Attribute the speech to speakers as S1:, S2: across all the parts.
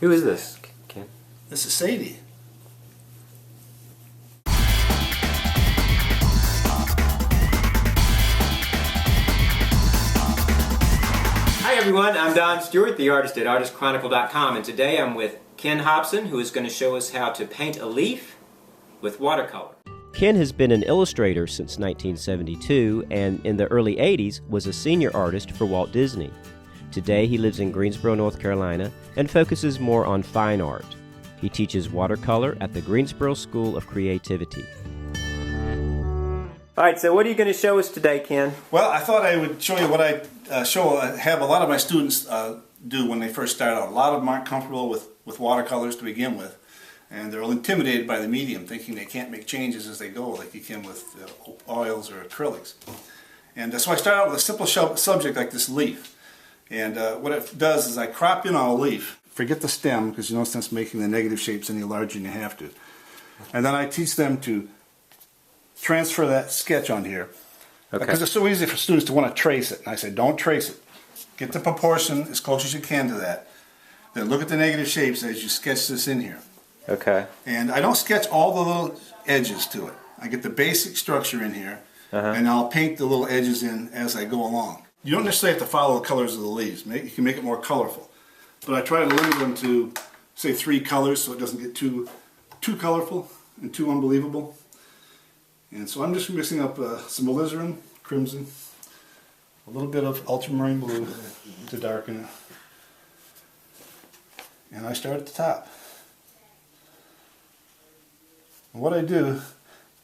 S1: Who is this, Ken?
S2: This is Sadie.
S1: Hi everyone, I'm Don Stewart, the artist at ArtistChronicle.com, and today I'm with Ken Hobson, who is going to show us how to paint a leaf with watercolor. Ken has been an illustrator since 1972 and in the early 80s was a senior artist for Walt Disney. Today he lives in Greensboro, North Carolina and focuses more on fine art. He teaches watercolor at the Greensboro School of Creativity. Alright, so what are you going to show us today, Ken?
S2: Well, I thought I would show you what I have a lot of my students do when they first start out. A lot of them aren't comfortable with watercolors to begin with. And they're intimidated by the medium, thinking they can't make changes as they go, like you can with oils or acrylics. And so I start out with a simple subject like this leaf. And what it does is I crop in on a leaf. Forget the stem, because there's no sense making the negative shapes any larger than you have to. And then I teach them to transfer that sketch on here. Okay. Because it's so easy for students to want to trace it. And I say, don't trace it. Get the proportion as close as you can to that. Then look at the negative shapes as you sketch this in here.
S1: Okay.
S2: And I don't sketch all the little edges to it. I get the basic structure in here, and I'll paint the little edges in as I go along. You don't necessarily have to follow the colors of the leaves. You can make it more colorful. But I try to limit them to, say, 3 colors so it doesn't get too colorful and too unbelievable. And so I'm just mixing up some alizarin, crimson, a little bit of ultramarine blue to darken it. And I start at the top. And what I do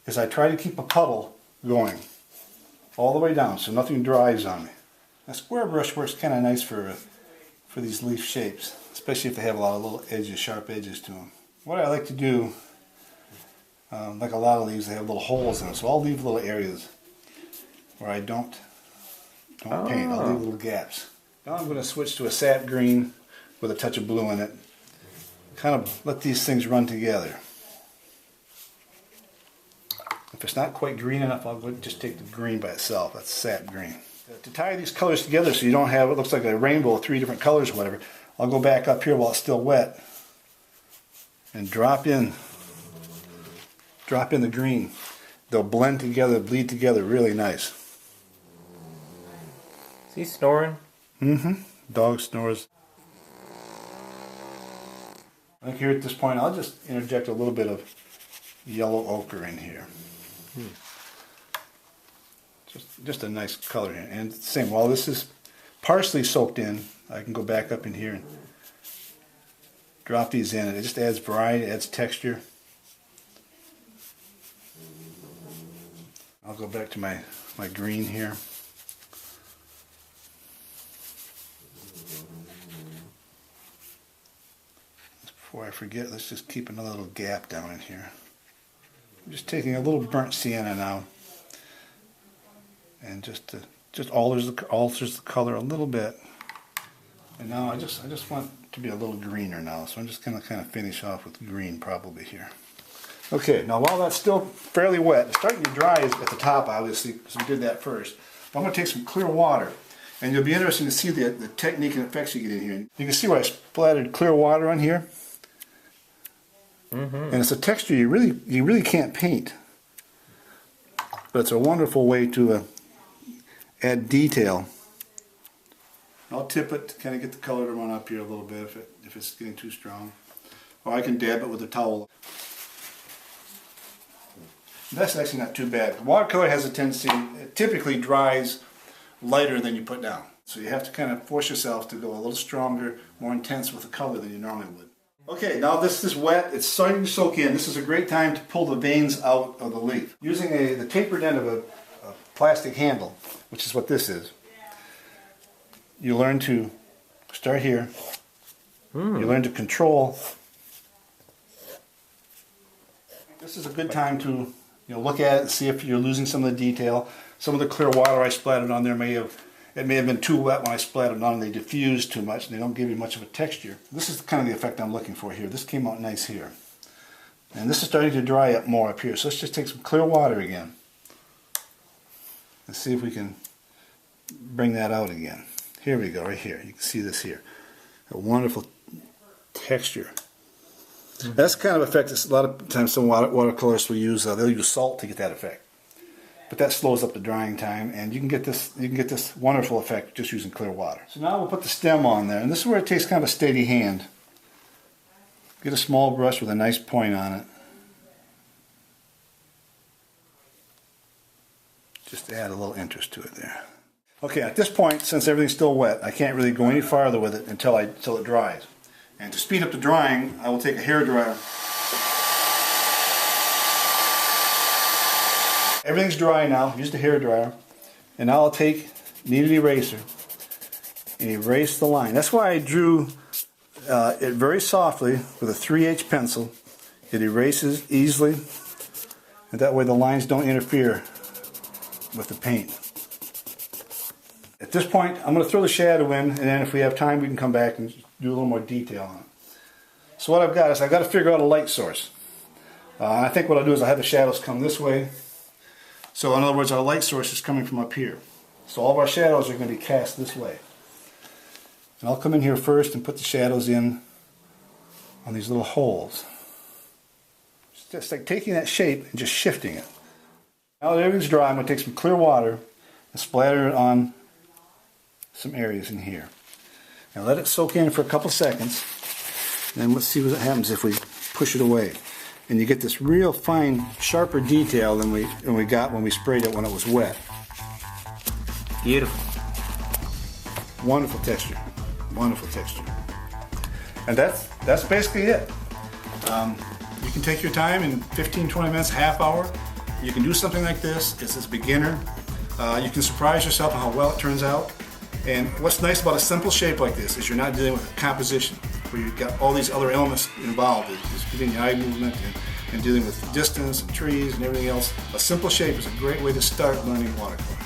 S2: is I try to keep a puddle going all the way down so nothing dries on me. A square brush works kind of nice for these leaf shapes, especially if they have a lot of little edges, sharp edges to them. What I like to do, like a lot of leaves, they have little holes in them, so I'll leave little areas where I don't paint. I'll leave little gaps. Now I'm going to switch to a sap green with a touch of blue in it. Kind of let these things run together. If it's not quite green enough, I'll just take the green by itself. That's sap green. To tie these colors together so you don't have, it looks like a rainbow of 3 different colors or whatever, I'll go back up here while it's still wet and drop in the green. They'll blend together, bleed together really nice.
S1: Is he snoring?
S2: Mm-hmm. Dog snores. I think here at this point I'll just interject a little bit of yellow ochre in here. Just a nice color here. And same, while this is partially soaked in, I can go back up in here and drop these in. It just adds variety, adds texture. I'll go back to my green here. Before I forget, let's just keep another little gap down in here. I'm just taking a little burnt sienna now, and just alters the color a little bit. And now I just want it to be a little greener now, so I'm just going to kind of finish off with green probably here. Okay, now while that's still fairly wet, it's starting to dry at the top obviously, because we did that first. I'm going to take some clear water, and you'll be interested to see the technique and effects you get in here. You can see where I splattered clear water on here. And it's a texture you really can't paint, but it's a wonderful way to add detail. I'll tip it to kind of get the color to run up here a little bit if it's getting too strong, or I can dab it with a towel. That's actually not too bad. Watercolor has a tendency, it typically dries lighter than you put down, so you have to kind of force yourself to go a little stronger, more intense with the color than you normally would. Okay, now this is wet, it's starting to soak in. This is a great time to pull the veins out of the leaf. Using the tapered end of a plastic handle, which is what this is, you learn to start here. You learn to control. This is a good time to look at it and see if you're losing some of the detail. Some of the clear water I splattered on there may have been too wet when I splattered on, and they diffuse too much and they don't give you much of a texture. This is kind of the effect I'm looking for here. This came out nice here. And this is starting to dry up more up here. So let's just take some clear water again and see if we can bring that out again. Here we go, right here. You can see this here. A wonderful texture. That's the kind of effect that a lot of times some watercolorists will use. They'll use salt to get that effect, but that slows up the drying time, and you can get this wonderful effect just using clear water. So now we'll put the stem on there, and this is where it takes kind of a steady hand. Get a small brush with a nice point on it. Just to add a little interest to it there. Okay, at this point, since everything's still wet, I can't really go any farther with it until it dries. And to speed up the drying, I will take a hairdryer. Everything's dry now. Use the hairdryer, and now I'll take kneaded eraser and erase the line. That's why I drew it very softly with a 3H pencil. It erases easily, and that way the lines don't interfere with the paint. At this point, I'm going to throw the shadow in, and then if we have time, we can come back and do a little more detail on it. So what I've got is I've got to figure out a light source. I think what I'll do is I'll have the shadows come this way. So in other words, our light source is coming from up here. So all of our shadows are going to be cast this way. And I'll come in here first and put the shadows in on these little holes. It's just like taking that shape and just shifting it. Now that everything's dry, I'm going to take some clear water and splatter it on some areas in here. Now let it soak in for a couple seconds, and then let's see what happens if we push it away. And you get this real fine, sharper detail than we got when we sprayed it when it was wet.
S1: Beautiful.
S2: Wonderful texture. Wonderful texture. And that's basically it. You can take your time in 15-20 minutes, half hour. You can do something like this. It's a beginner. You can surprise yourself on how well it turns out. And what's nice about a simple shape like this is you're not dealing with a composition where you've got all these other elements involved. It's getting the eye movement and dealing with distance and trees and everything else. A simple shape is a great way to start learning watercolor.